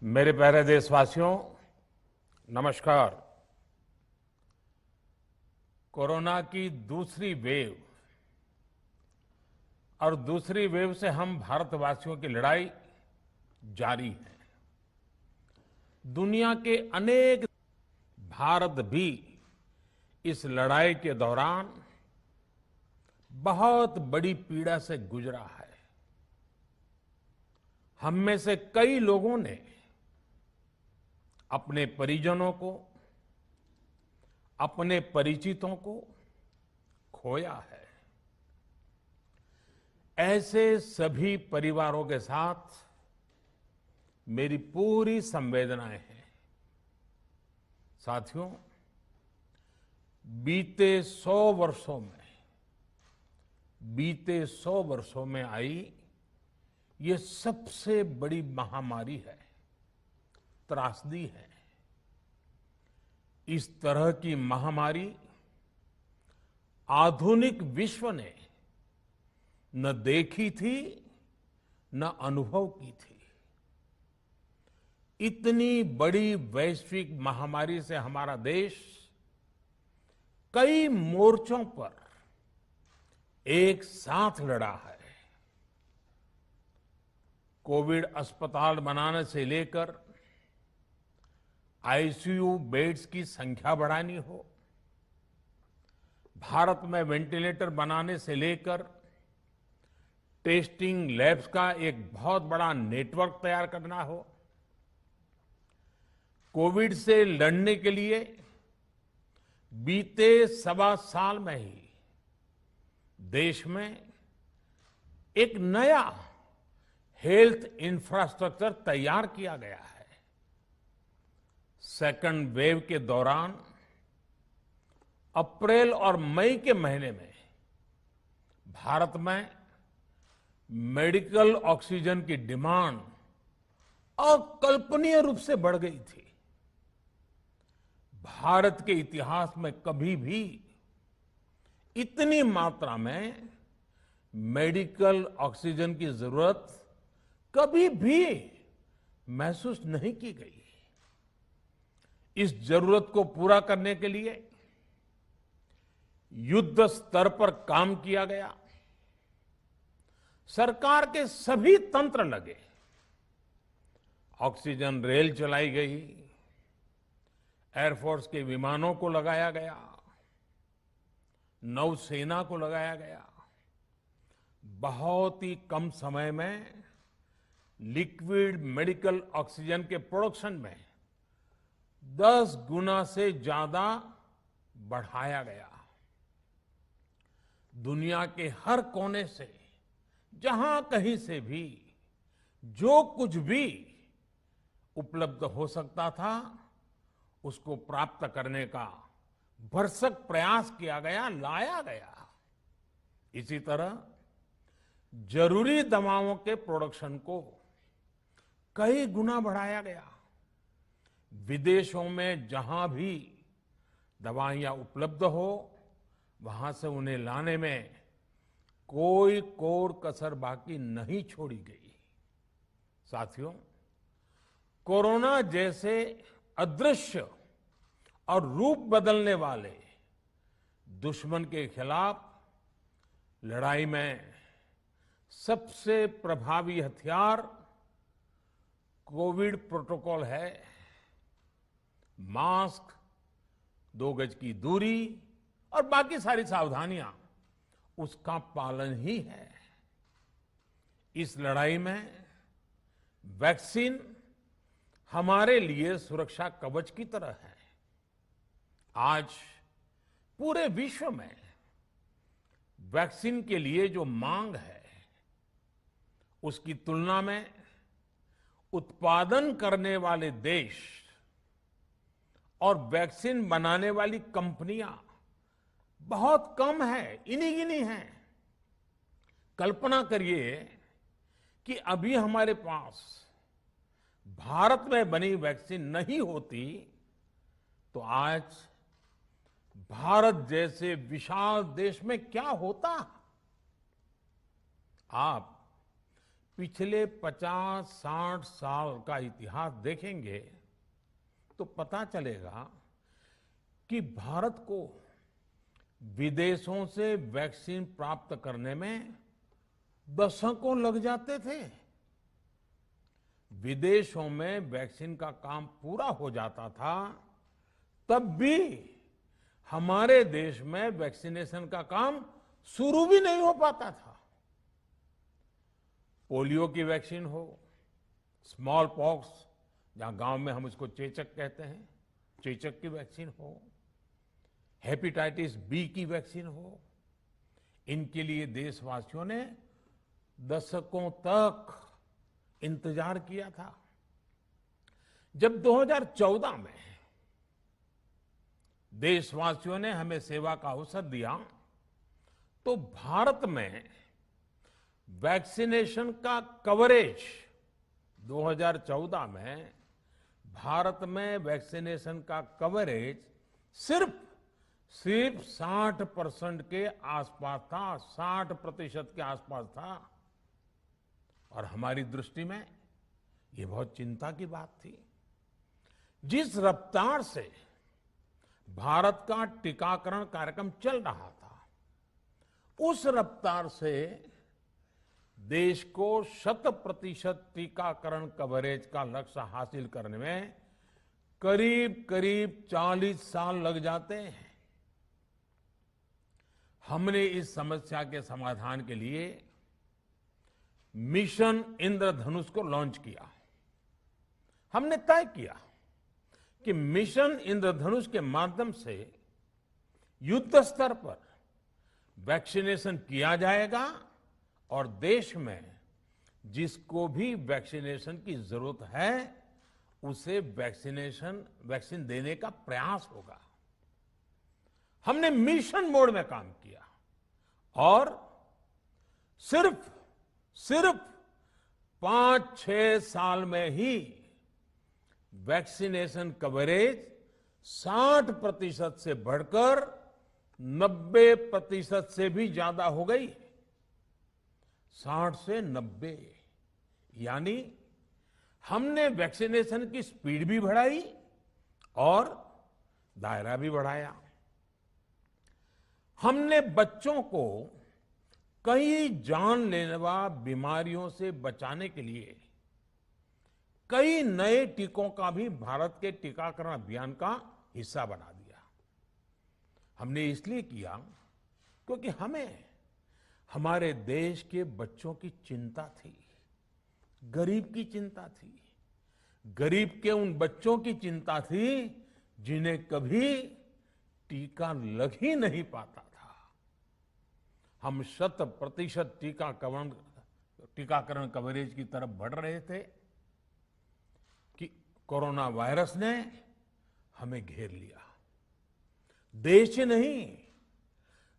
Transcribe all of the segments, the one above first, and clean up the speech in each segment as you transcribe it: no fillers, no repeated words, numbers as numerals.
मेरे प्यारे देशवासियों, नमस्कार। कोरोना की दूसरी वेव और दूसरी वेव से हम भारतवासियों की लड़ाई जारी है। दुनिया के अनेक भारत भी इस लड़ाई के दौरान बहुत बड़ी पीड़ा से गुजरा है। हम में से कई लोगों ने अपने परिजनों को, अपने परिचितों को खोया है। ऐसे सभी परिवारों के साथ मेरी पूरी संवेदनाएं हैं। साथियों, बीते 100 वर्षों में आई ये सबसे बड़ी महामारी है, त्रासदी है। इस तरह की महामारी आधुनिक विश्व ने न देखी थी, न अनुभव की थी। इतनी बड़ी वैश्विक महामारी से हमारा देश कई मोर्चों पर एक साथ लड़ा है। कोविड अस्पताल बनाने से लेकर आईसीयू बेड्स की संख्या बढ़ानी हो, भारत में वेंटिलेटर बनाने से लेकर टेस्टिंग लैब्स का एक बहुत बड़ा नेटवर्क तैयार करना हो, कोविड से लड़ने के लिए बीते 1.25 साल में ही देश में एक नया हेल्थ इंफ्रास्ट्रक्चर तैयार किया गया है। सेकंड वेव के दौरान अप्रैल और मई के महीने में भारत में मेडिकल ऑक्सीजन की डिमांड अकल्पनीय रूप से बढ़ गई थी। भारत के इतिहास में कभी भी इतनी मात्रा में मेडिकल ऑक्सीजन की जरूरत कभी भी महसूस नहीं की गई। इस जरूरत को पूरा करने के लिए युद्ध स्तर पर काम किया गया। सरकार के सभी तंत्र लगे। ऑक्सीजन रेल चलाई गई, एयरफोर्स के विमानों को लगाया गया, नौसेना को लगाया गया। बहुत ही कम समय में लिक्विड मेडिकल ऑक्सीजन के प्रोडक्शन में 10 गुना से ज्यादा बढ़ाया गया। दुनिया के हर कोने से, जहां कहीं से भी जो कुछ भी उपलब्ध हो सकता था, उसको प्राप्त करने का भरसक प्रयास किया गया, लाया गया। इसी तरह जरूरी दवाओं के प्रोडक्शन को कई गुना बढ़ाया गया। विदेशों में जहां भी दवाइयां उपलब्ध हो, वहां से उन्हें लाने में कोई कोर कसर बाकी नहीं छोड़ी गई। साथियों, कोरोना जैसे अदृश्य और रूप बदलने वाले दुश्मन के खिलाफ लड़ाई में सबसे प्रभावी हथियार कोविड प्रोटोकॉल है। मास्क, 2 गज की दूरी और बाकी सारी सावधानियां, उसका पालन ही है। इस लड़ाई में वैक्सीन हमारे लिए सुरक्षा कवच की तरह है। आज पूरे विश्व में वैक्सीन के लिए जो मांग है, उसकी तुलना में उत्पादन करने वाले देश और वैक्सीन बनाने वाली कंपनियां बहुत कम है, इन्हीं गिनी हैं। कल्पना करिए कि अभी हमारे पास भारत में बनी वैक्सीन नहीं होती तो आज भारत जैसे विशाल देश में क्या होता। आप पिछले 50-60 साल का इतिहास देखेंगे तो पता चलेगा कि भारत को विदेशों से वैक्सीन प्राप्त करने में दशकों लग जाते थे। विदेशों में वैक्सीन का काम पूरा हो जाता था, तब भी हमारे देश में वैक्सीनेशन का काम शुरू भी नहीं हो पाता था। पोलियो की वैक्सीन हो, स्मॉल पॉक्स, जहां गांव में हम उसको चेचक कहते हैं, चेचक की वैक्सीन हो, हेपेटाइटिस बी की वैक्सीन हो, इनके लिए देशवासियों ने दशकों तक इंतजार किया था। जब 2014 में देशवासियों ने हमें सेवा का अवसर दिया, तो भारत में वैक्सीनेशन का कवरेज 2014 में भारत में वैक्सीनेशन का कवरेज सिर्फ 60% के आसपास था, 60% के आसपास था। और हमारी दृष्टि में ये बहुत चिंता की बात थी। जिस रफ्तार से भारत का टीकाकरण कार्यक्रम चल रहा था, उस रफ्तार से देश को 100% टीकाकरण कवरेज का लक्ष्य हासिल करने में करीब करीब 40 साल लग जाते हैं। हमने इस समस्या के समाधान के लिए मिशन इंद्रधनुष को लॉन्च किया। हमने तय किया कि मिशन इंद्रधनुष के माध्यम से युद्ध स्तर पर वैक्सीनेशन किया जाएगा और देश में जिसको भी वैक्सीनेशन की जरूरत है उसे वैक्सीन देने का प्रयास होगा। हमने मिशन मोड में काम किया और सिर्फ 5-6 साल में ही वैक्सीनेशन कवरेज 60% से बढ़कर 90% से भी ज्यादा हो गई। 60 से 90, यानी हमने वैक्सीनेशन की स्पीड भी बढ़ाई और दायरा भी बढ़ाया। हमने बच्चों को कई जानलेवा बीमारियों से बचाने के लिए कई नए टीकों का भी भारत के टीकाकरण अभियान का हिस्सा बना दिया। हमने इसलिए किया क्योंकि हमें हमारे देश के बच्चों की चिंता थी, गरीब की चिंता थी, गरीब के उन बच्चों की चिंता थी जिन्हें कभी टीका लग ही नहीं पाता था। हम 100% टीकाकरण कवरेज की तरफ बढ़ रहे थे कि कोरोना वायरस ने हमें घेर लिया। देश ही नहीं,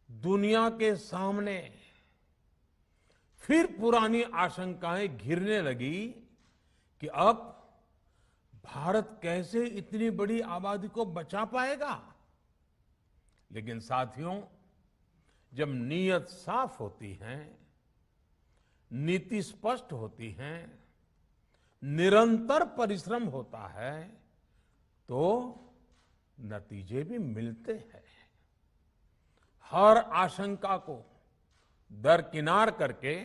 दुनिया के सामने फिर पुरानी आशंकाएं घिरने लगी कि अब भारत कैसे इतनी बड़ी आबादी को बचा पाएगा। लेकिन साथियों, जब नीयत साफ होती है, नीति स्पष्ट होती है, निरंतर परिश्रम होता है, तो नतीजे भी मिलते हैं। हर आशंका को दरकिनार करके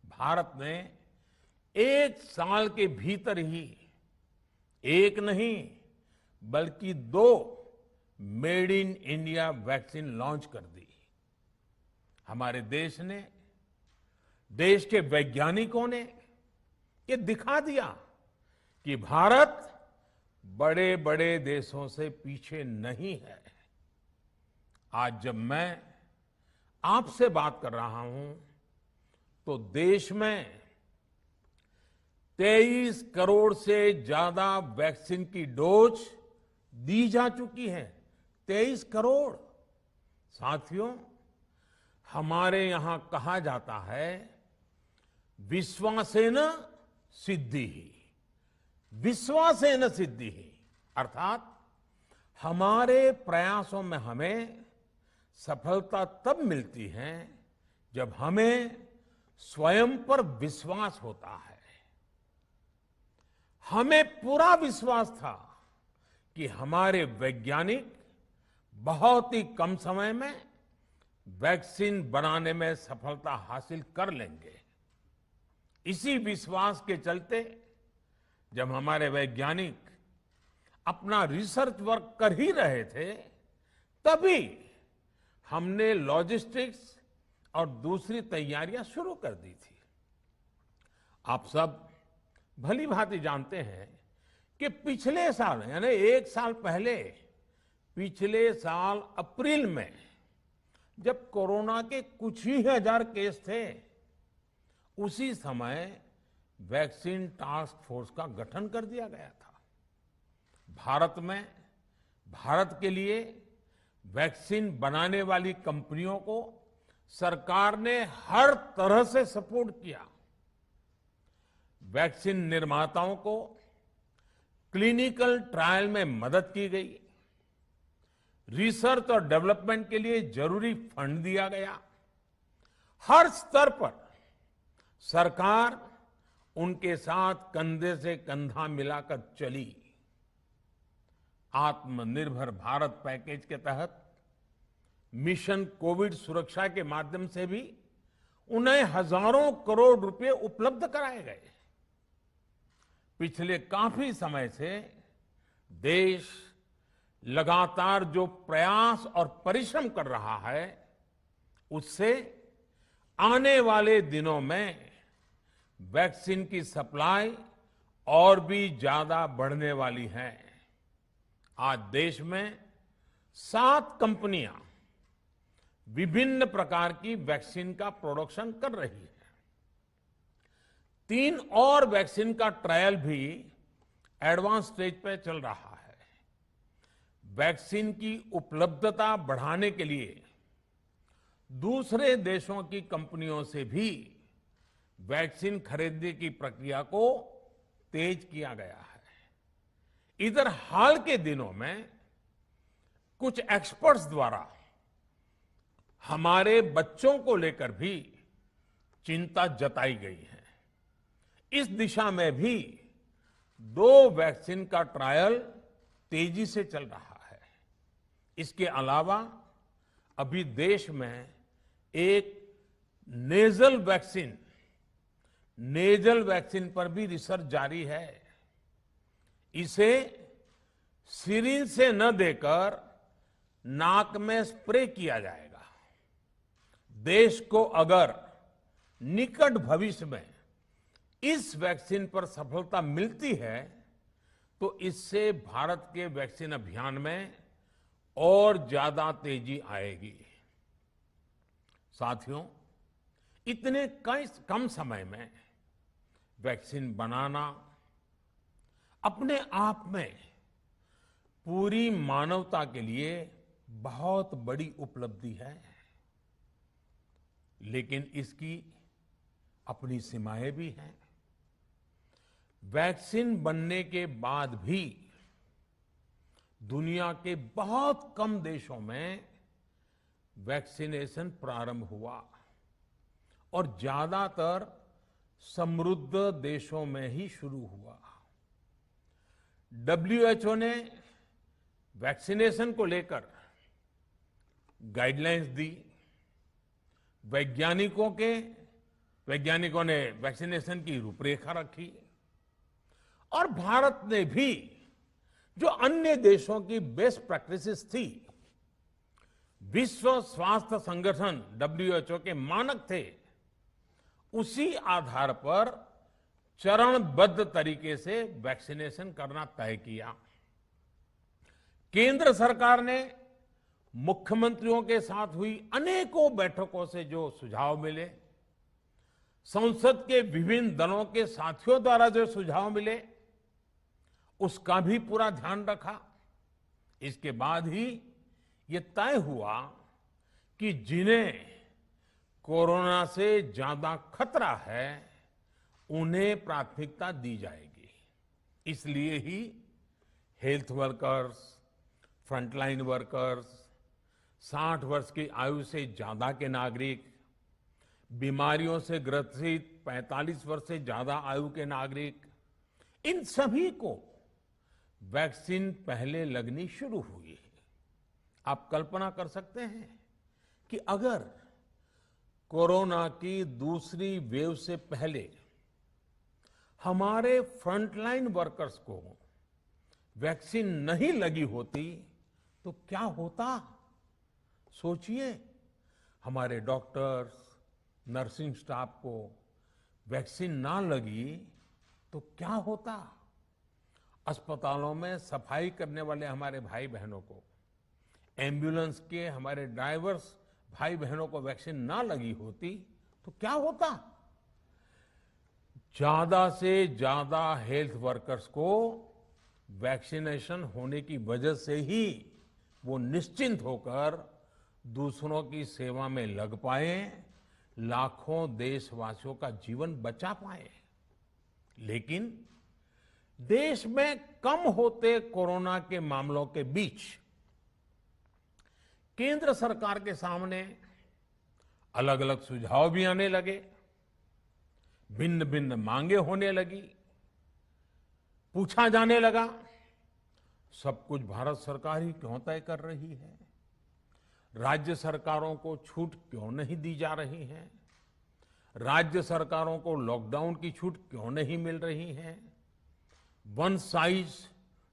भारत ने 1 साल के भीतर ही एक नहीं बल्कि 2 made in India vaccine launch कर दी। हमारे देश ने, देश के वैज्ञानिकों ने ये दिखा दिया कि भारत बड़े बड़े देशों से पीछे नहीं है। आज जब मैं आपसे बात कर रहा हूं तो देश में 23 करोड़ से ज्यादा वैक्सीन की डोज दी जा चुकी है। 23 करोड़। साथियों, हमारे यहां कहा जाता है, विश्वासेन सिद्धिः, विश्वासेन सिद्धिः, अर्थात हमारे प्रयासों में हमें सफलता तब मिलती है जब हमें स्वयं पर विश्वास होता है। हमें पूरा विश्वास था कि हमारे वैज्ञानिक बहुत ही कम समय में वैक्सीन बनाने में सफलता हासिल कर लेंगे। इसी विश्वास के चलते जब हमारे वैज्ञानिक अपना रिसर्च वर्क कर ही रहे थे, तभी हमने लॉजिस्टिक्स और दूसरी तैयारियां शुरू कर दी थी। आप सब भली भांति जानते हैं कि पिछले साल यानी 1 साल पहले, पिछले साल अप्रैल में जब कोरोना के कुछ ही हजार केस थे, उसी समय वैक्सीन टास्क फोर्स का गठन कर दिया गया था। भारत के लिए वैक्सीन बनाने वाली कंपनियों को सरकार ने हर तरह से सपोर्ट किया। वैक्सीन निर्माताओं को क्लिनिकल ट्रायल में मदद की गई, रिसर्च और डेवलपमेंट के लिए जरूरी फंड दिया गया। हर स्तर पर सरकार उनके साथ कंधे से कंधा मिलाकर चली। आत्मनिर्भर भारत पैकेज के तहत मिशन कोविड सुरक्षा के माध्यम से भी उन्हें हजारों करोड़ रुपए उपलब्ध कराए गए। पिछले काफी समय से देश लगातार जो प्रयास और परिश्रम कर रहा है, उससे आने वाले दिनों में वैक्सीन की सप्लाई और भी ज्यादा बढ़ने वाली है। आज देश में 7 कंपनियां विभिन्न प्रकार की वैक्सीन का प्रोडक्शन कर रही है। 3 और वैक्सीन का ट्रायल भी एडवांस स्टेज पे चल रहा है। वैक्सीन की उपलब्धता बढ़ाने के लिए दूसरे देशों की कंपनियों से भी वैक्सीन खरीदने की प्रक्रिया को तेज किया गया है। इधर हाल के दिनों में कुछ एक्सपर्ट्स द्वारा हमारे बच्चों को लेकर भी चिंता जताई गई है। इस दिशा में भी 2 वैक्सीन का ट्रायल तेजी से चल रहा है। इसके अलावा अभी देश में एक नेजल वैक्सीन पर भी रिसर्च जारी है। इसे सिरिंज से न देकर नाक में स्प्रे किया जाएगा। देश को अगर निकट भविष्य में इस वैक्सीन पर सफलता मिलती है, तो इससे भारत के वैक्सीन अभियान में और ज्यादा तेजी आएगी। साथियों, इतने कम समय में वैक्सीन बनाना अपने आप में पूरी मानवता के लिए बहुत बड़ी उपलब्धि है, लेकिन इसकी अपनी सीमाएं भी हैं। वैक्सीन बनने के बाद भी दुनिया के बहुत कम देशों में वैक्सीनेशन प्रारंभ हुआ और ज्यादातर समृद्ध देशों में ही शुरू हुआ। WHO ने वैक्सीनेशन को लेकर गाइडलाइंस दी। वैज्ञानिकों ने वैक्सीनेशन की रूपरेखा रखी और भारत ने भी जो अन्य देशों की बेस्ट प्रैक्टिसेस थी, विश्व स्वास्थ्य संगठन WHO के मानक थे, उसी आधार पर चरणबद्ध तरीके से वैक्सीनेशन करना तय किया। केंद्र सरकार ने मुख्यमंत्रियों के साथ हुई अनेकों बैठकों से जो सुझाव मिले, संसद के विभिन्न दलों के साथियों द्वारा जो सुझाव मिले, उसका भी पूरा ध्यान रखा। इसके बाद ही ये तय हुआ कि जिन्हें कोरोना से ज्यादा खतरा है, उन्हें प्राथमिकता दी जाएगी। इसलिए ही हेल्थ वर्कर्स, फ्रंटलाइन वर्कर्स, 60 वर्ष की आयु से ज्यादा के नागरिक, बीमारियों से ग्रसित 45 वर्ष से ज्यादा आयु के नागरिक, इन सभी को वैक्सीन पहले लगनी शुरू हुई है। आप कल्पना कर सकते हैं कि अगर कोरोना की दूसरी वेव से पहले हमारे फ्रंटलाइन वर्कर्स को वैक्सीन नहीं लगी होती तो क्या होता? सोचिए, हमारे डॉक्टर्स, नर्सिंग स्टाफ को वैक्सीन ना लगी तो क्या होता? अस्पतालों में सफाई करने वाले हमारे भाई बहनों को, एम्बुलेंस के हमारे ड्राइवर्स भाई बहनों को वैक्सीन ना लगी होती तो क्या होता? ज्यादा से ज्यादा हेल्थ वर्कर्स को वैक्सीनेशन होने की वजह से ही वो निश्चिंत होकर दूसरों की सेवा में लग पाए, लाखों देशवासियों का जीवन बचा पाए। लेकिन देश में कम होते कोरोना के मामलों के बीच केंद्र सरकार के सामने अलग अलग सुझाव भी आने लगे, भिन्न भिन्न मांगे होने लगी, पूछा जाने लगा, सब कुछ भारत सरकार ही क्यों तय कर रही है? राज्य सरकारों को छूट क्यों नहीं दी जा रही है? राज्य सरकारों को लॉकडाउन की छूट क्यों नहीं मिल रही है? One size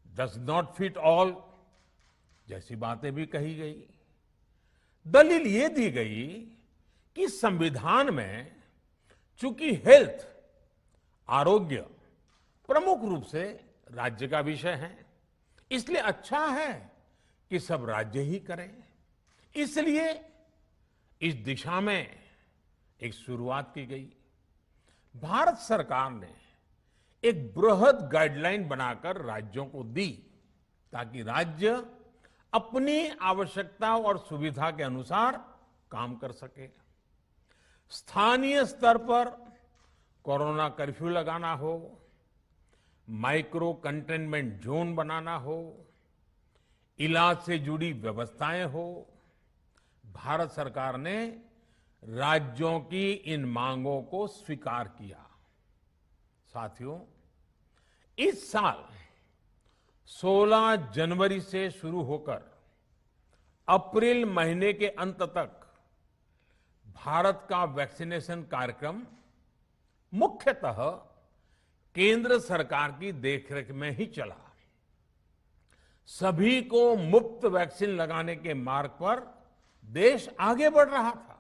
does not fit all जैसी बातें भी कही गई। दलील ये दी गई कि संविधान में चूंकि हेल्थ, आरोग्य प्रमुख रूप से राज्य का विषय है, इसलिए अच्छा है कि सब राज्य ही करें। इसलिए इस दिशा में एक शुरुआत की गई। भारत सरकार ने एक बृहद गाइडलाइन बनाकर राज्यों को दी ताकि राज्य अपनी आवश्यकता और सुविधा के अनुसार काम कर सके। स्थानीय स्तर पर कोरोना कर्फ्यू लगाना हो, माइक्रो कंटेनमेंट जोन बनाना हो, इलाज से जुड़ी व्यवस्थाएं हो, भारत सरकार ने राज्यों की इन मांगों को स्वीकार किया। साथियों, इस साल 16 जनवरी से शुरू होकर अप्रैल महीने के अंत तक भारत का वैक्सीनेशन कार्यक्रम मुख्यतः केंद्र सरकार की देखरेख में ही चला। सभी को मुफ्त वैक्सीन लगाने के मार्ग पर देश आगे बढ़ रहा था।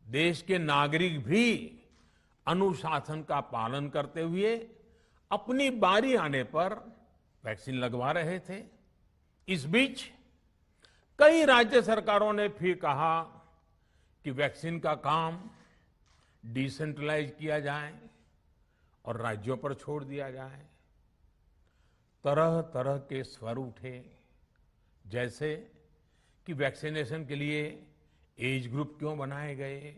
देश के नागरिक भी अनुशासन का पालन करते हुए अपनी बारी आने पर वैक्सीन लगवा रहे थे। इस बीच कई राज्य सरकारों ने फिर कहा कि वैक्सीन का काम डिसेंट्रलाइज किया जाए और राज्यों पर छोड़ दिया जाए। तरह तरह के स्वर उठे, जैसे कि वैक्सीनेशन के लिए एज ग्रुप क्यों बनाए गए।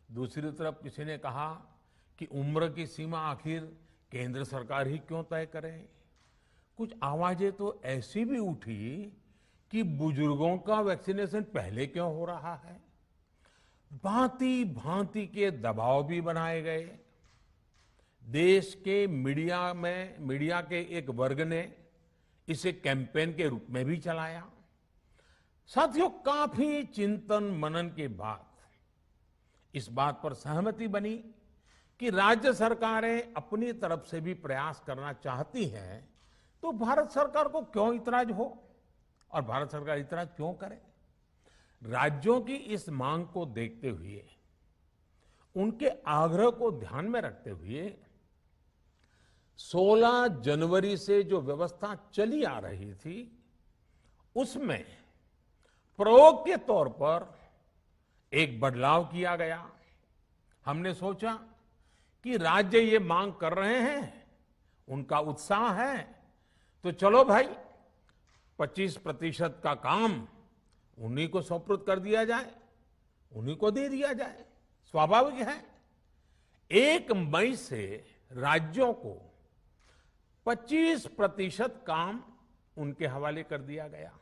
दूसरी तरफ किसी ने कहा कि उम्र की सीमा आखिर केंद्र सरकार ही क्यों तय करे। कुछ आवाजें तो ऐसी भी उठी कि बुजुर्गों का वैक्सीनेशन पहले क्यों हो रहा है। भांति भांति के दबाव भी बनाए गए। देश के मीडिया के एक वर्ग ने इसे कैंपेन के रूप में भी चलाया। साथियों, काफी चिंतन मनन के बाद इस बात पर सहमति बनी कि राज्य सरकारें अपनी तरफ से भी प्रयास करना चाहती हैं, तो भारत सरकार को क्यों इतराज हो और भारत सरकार इतराज क्यों करे। राज्यों की इस मांग को देखते हुए, उनके आग्रह को ध्यान में रखते हुए 16 जनवरी से जो व्यवस्था चली आ रही थी, उसमें प्रयोग के तौर पर एक बदलाव किया गया। हमने सोचा कि राज्य ये मांग कर रहे हैं, उनका उत्साह है, तो चलो भाई 25% का काम उन्हीं को सुपुर्द कर दिया जाए, उन्हीं को दे दिया जाए। स्वाभाविक है 1 मई से राज्यों को 25% काम उनके हवाले कर दिया गया।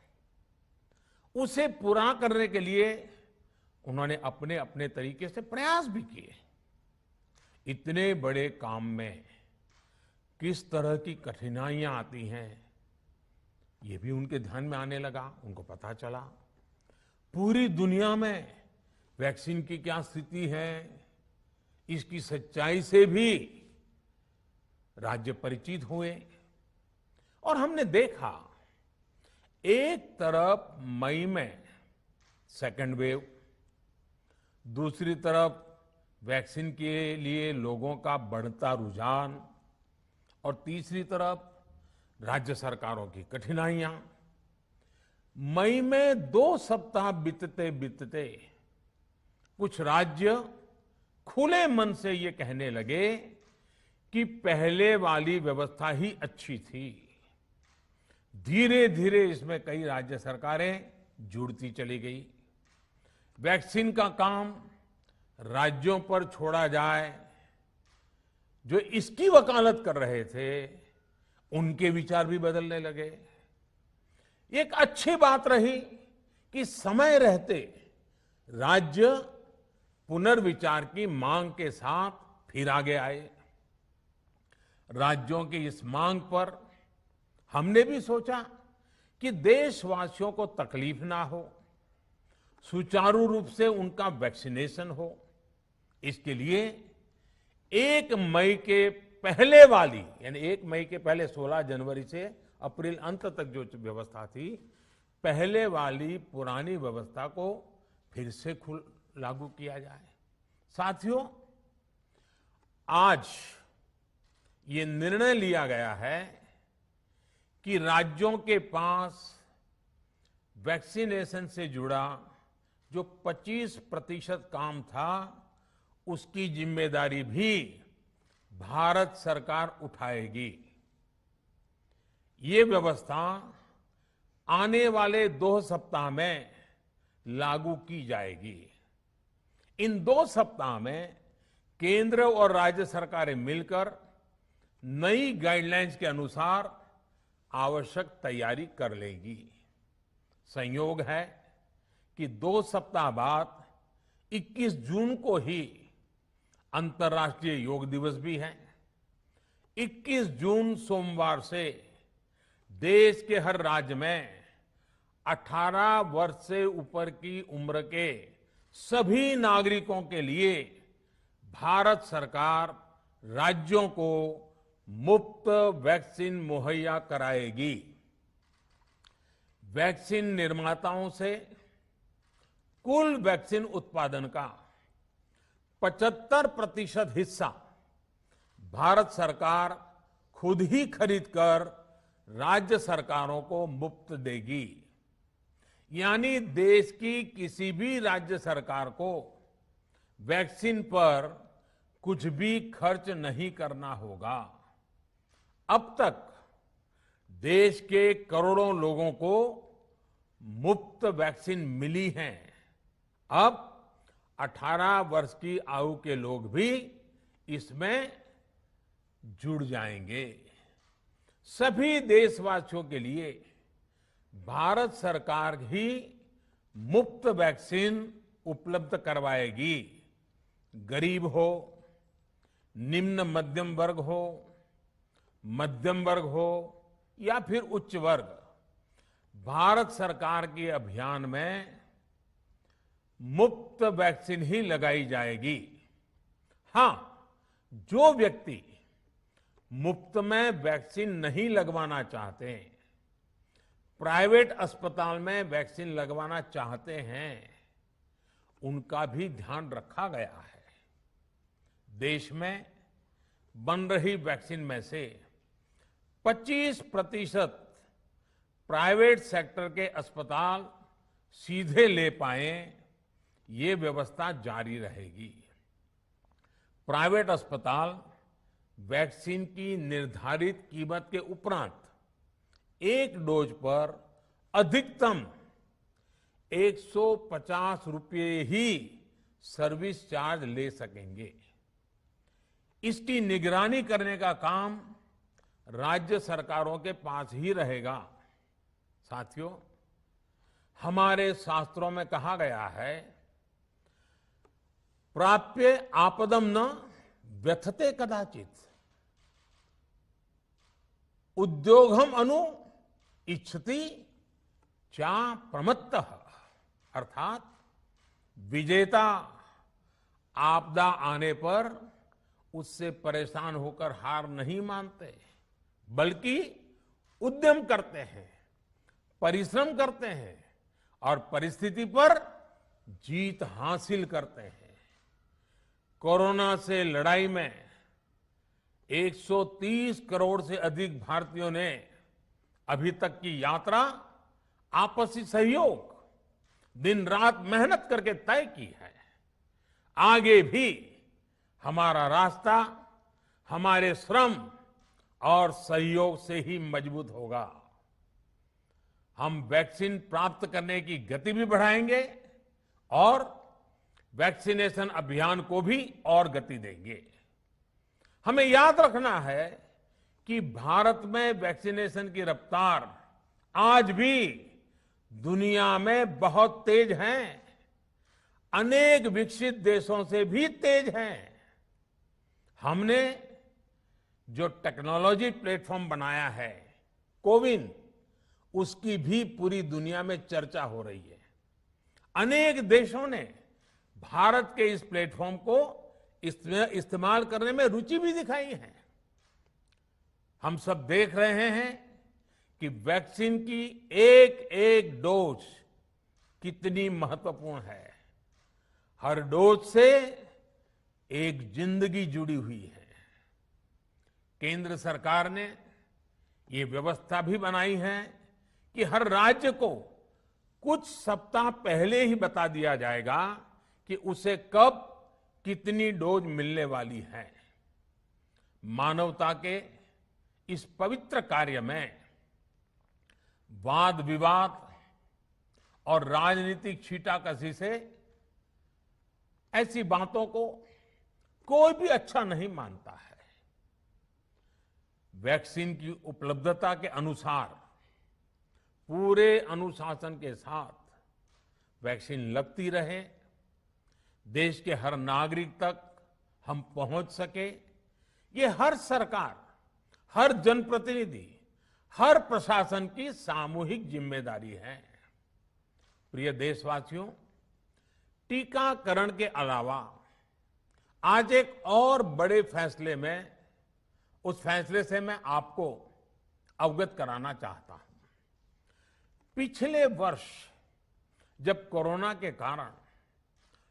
उसे पूरा करने के लिए उन्होंने अपने अपने तरीके से प्रयास भी किए। इतने बड़े काम में किस तरह की कठिनाइयां आती हैं, ये भी उनके ध्यान में आने लगा। उनको पता चला पूरी दुनिया में वैक्सीन की क्या स्थिति है, इसकी सच्चाई से भी राज्य परिचित हुए। और हमने देखा, एक तरफ मई में सेकेंड वेव, दूसरी तरफ वैक्सीन के लिए लोगों का बढ़ता रुझान, और तीसरी तरफ राज्य सरकारों की कठिनाइयां। मई में 2 सप्ताह बीतते बीतते कुछ राज्य खुले मन से ये कहने लगे कि पहले वाली व्यवस्था ही अच्छी थी। धीरे धीरे इसमें कई राज्य सरकारें जुड़ती चली गई। वैक्सीन का काम राज्यों पर छोड़ा जाए, जो इसकी वकालत कर रहे थे उनके विचार भी बदलने लगे। एक अच्छी बात रही कि समय रहते राज्य पुनर्विचार की मांग के साथ फिर आगे आए। राज्यों की इस मांग पर हमने भी सोचा कि देशवासियों को तकलीफ ना हो, सुचारू रूप से उनका वैक्सीनेशन हो। इसके लिए 1 मई के पहले वाली, यानी 1 मई के पहले 16 जनवरी से अप्रैल अंत तक जो व्यवस्था थी, पहले वाली पुरानी व्यवस्था को फिर से लागू किया जाए। साथियों, आज ये निर्णय लिया गया है कि राज्यों के पास वैक्सीनेशन से जुड़ा जो 25% काम था, उसकी जिम्मेदारी भी भारत सरकार उठाएगी। ये व्यवस्था आने वाले 2 सप्ताह में लागू की जाएगी। इन 2 सप्ताह में केंद्र और राज्य सरकारें मिलकर नई गाइडलाइंस के अनुसार आवश्यक तैयारी कर लेंगी। संयोग है कि 2 सप्ताह बाद 21 जून को ही अंतर्राष्ट्रीय योग दिवस भी है। 21 जून सोमवार से देश के हर राज्य में 18 वर्ष से ऊपर की उम्र के सभी नागरिकों के लिए भारत सरकार राज्यों को मुफ्त वैक्सीन मुहैया कराएगी। वैक्सीन निर्माताओं से कुल वैक्सीन उत्पादन का 75% हिस्सा भारत सरकार खुद ही खरीदकर राज्य सरकारों को मुफ्त देगी। यानी देश की किसी भी राज्य सरकार को वैक्सीन पर कुछ भी खर्च नहीं करना होगा। अब तक देश के करोड़ों लोगों को मुफ्त वैक्सीन मिली है। अब 18 वर्ष की आयु के लोग भी इसमें जुड़ जाएंगे। सभी देशवासियों के लिए भारत सरकार ही मुफ्त वैक्सीन उपलब्ध करवाएगी। गरीब हो, निम्न मध्यम वर्ग हो, मध्यम वर्ग हो या फिर उच्च वर्ग, भारत सरकार के अभियान में मुफ्त वैक्सीन ही लगाई जाएगी। हां, जो व्यक्ति मुफ्त में वैक्सीन नहीं लगवाना चाहते, प्राइवेट अस्पताल में वैक्सीन लगवाना चाहते हैं, उनका भी ध्यान रखा गया है। देश में बन रही वैक्सीन में से 25% प्राइवेट सेक्टर के अस्पताल सीधे ले पाए, ये व्यवस्था जारी रहेगी। प्राइवेट अस्पताल वैक्सीन की निर्धारित कीमत के उपरांत एक डोज पर अधिकतम 150 रुपये ही सर्विस चार्ज ले सकेंगे। इसकी निगरानी करने का काम राज्य सरकारों के पास ही रहेगा। साथियों, हमारे शास्त्रों में कहा गया है प्राप्य आपदम न व्यथते कदाचित उद्योगम अनु इच्छति चा प्रमत्तः। अर्थात विजेता आपदा आने पर उससे परेशान होकर हार नहीं मानते, बल्कि उद्यम करते हैं, परिश्रम करते हैं और परिस्थिति पर जीत हासिल करते हैं। कोरोना से लड़ाई में 130 करोड़ से अधिक भारतीयों ने अभी तक की यात्रा आपसी सहयोग, दिन रात मेहनत करके तय की है। आगे भी हमारा रास्ता हमारे श्रम और सहयोग से ही मजबूत होगा। हम वैक्सीन प्राप्त करने की गति भी बढ़ाएंगे और वैक्सीनेशन अभियान को भी और गति देंगे। हमें याद रखना है कि भारत में वैक्सीनेशन की रफ्तार आज भी दुनिया में बहुत तेज है, अनेक विकसित देशों से भी तेज है। हमने जो टेक्नोलॉजी प्लेटफॉर्म बनाया है कोविन, उसकी भी पूरी दुनिया में चर्चा हो रही है। अनेक देशों ने भारत के इस प्लेटफॉर्म को इस्तेमाल करने में रुचि भी दिखाई है। हम सब देख रहे हैं कि वैक्सीन की एक एक डोज कितनी महत्वपूर्ण है। हर डोज से एक जिंदगी जुड़ी हुई है। केंद्र सरकार ने ये व्यवस्था भी बनाई है कि हर राज्य को कुछ सप्ताह पहले ही बता दिया जाएगा कि उसे कब कितनी डोज मिलने वाली है। मानवता के इस पवित्र कार्य में वाद विवाद और राजनीतिक छींटाकशी से ऐसी बातों को कोई भी अच्छा नहीं मानता है। वैक्सीन की उपलब्धता के अनुसार पूरे अनुशासन के साथ वैक्सीन लगती रहे, देश के हर नागरिक तक हम पहुंच सके, ये हर सरकार, हर जनप्रतिनिधि, हर प्रशासन की सामूहिक जिम्मेदारी है। प्रिय देशवासियों, टीकाकरण के अलावा आज एक और बड़े फैसले में, उस फैसले से मैं आपको अवगत कराना चाहता हूं। पिछले वर्ष जब कोरोना के कारण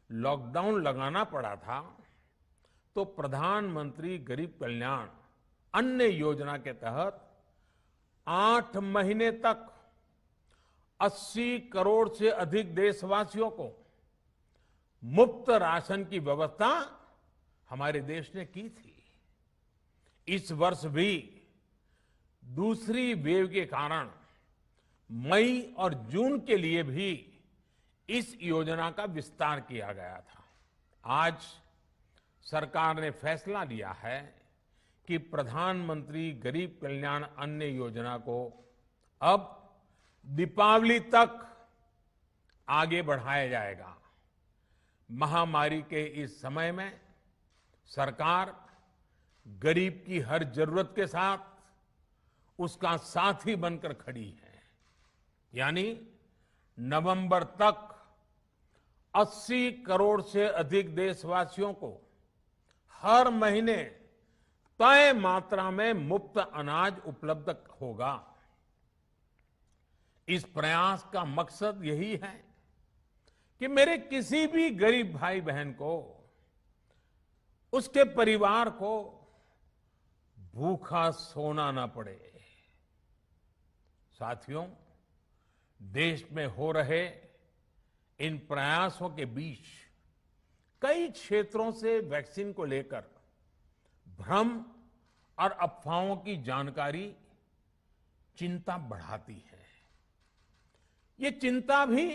लॉकडाउन लगाना पड़ा था, तो प्रधानमंत्री गरीब कल्याण अन्न योजना के तहत 8 महीने तक 80 करोड़ से अधिक देशवासियों को मुफ्त राशन की व्यवस्था हमारे देश ने की थी। इस वर्ष भी दूसरी वेव के कारण मई और जून के लिए भी इस योजना का विस्तार किया गया था। आज सरकार ने फैसला लिया है कि प्रधानमंत्री गरीब कल्याण अन्न योजना को अब दीपावली तक आगे बढ़ाया जाएगा। महामारी के इस समय में सरकार गरीब की हर जरूरत के साथ उसका साथी बनकर खड़ी है। यानी नवंबर तक 80 करोड़ से अधिक देशवासियों को हर महीने तय मात्रा में मुफ्त अनाज उपलब्ध होगा। इस प्रयास का मकसद यही है कि मेरे किसी भी गरीब भाई बहन को, उसके परिवार को भूखा सोना ना पड़े। साथियों, देश में हो रहे इन प्रयासों के बीच कई क्षेत्रों से वैक्सीन को लेकर भ्रम और अफवाहों की जानकारी चिंता बढ़ाती है। ये चिंता भी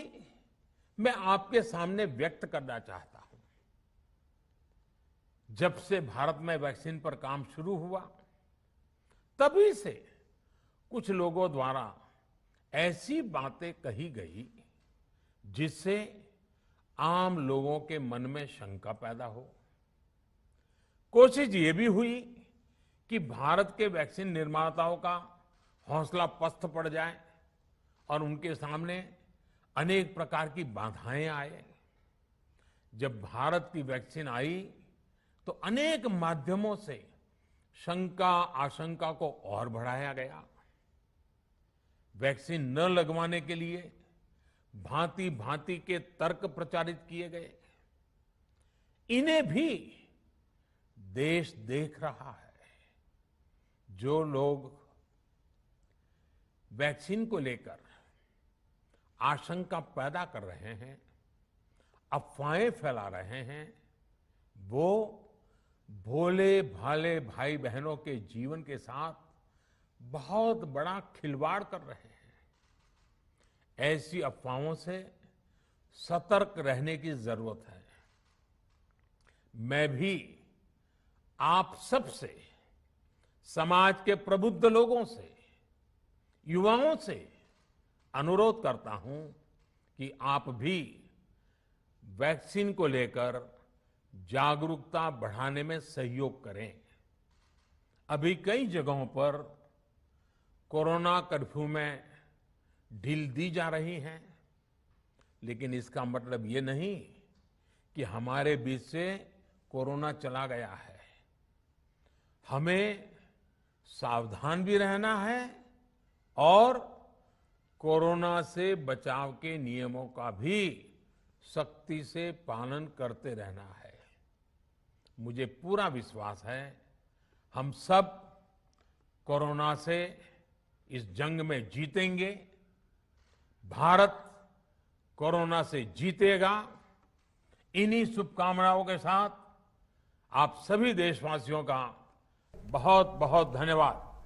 मैं आपके सामने व्यक्त करना चाहता हूं। जब से भारत में वैक्सीन पर काम शुरू हुआ, तभी से कुछ लोगों द्वारा ऐसी बातें कही गई जिससे आम लोगों के मन में शंका पैदा हो। कोशिश ये भी हुई कि भारत के वैक्सीन निर्माताओं का हौसला पस्त पड़ जाए और उनके सामने अनेक प्रकार की बाधाएं आए। जब भारत की वैक्सीन आई तो अनेक माध्यमों से शंका आशंका को और बढ़ाया गया। वैक्सीन न लगवाने के लिए भांति भांति के तर्क प्रचारित किए गए। इन्हें भी देश देख रहा है। जो लोग वैक्सीन को लेकर आशंका पैदा कर रहे हैं, अफवाहें फैला रहे हैं, वो भोले भाले भाई बहनों के जीवन के साथ बहुत बड़ा खिलवाड़ कर रहे हैं। ऐसी अफवाहों से सतर्क रहने की जरूरत है। मैं भी आप सबसे, समाज के प्रबुद्ध लोगों से, युवाओं से अनुरोध करता हूं कि आप भी वैक्सीन को लेकर जागरूकता बढ़ाने में सहयोग करें। अभी कई जगहों पर कोरोना कर्फ्यू में ढील दी जा रही है, लेकिन इसका मतलब ये नहीं कि हमारे बीच से कोरोना चला गया है। हमें सावधान भी रहना है और कोरोना से बचाव के नियमों का भी सख्ती से पालन करते रहना है। मुझे पूरा विश्वास है हम सब कोरोना से इस जंग में जीतेंगे। भारत कोरोना से जीतेगा। इन्हीं शुभकामनाओं के साथ आप सभी देशवासियों का बहुत बहुत धन्यवाद।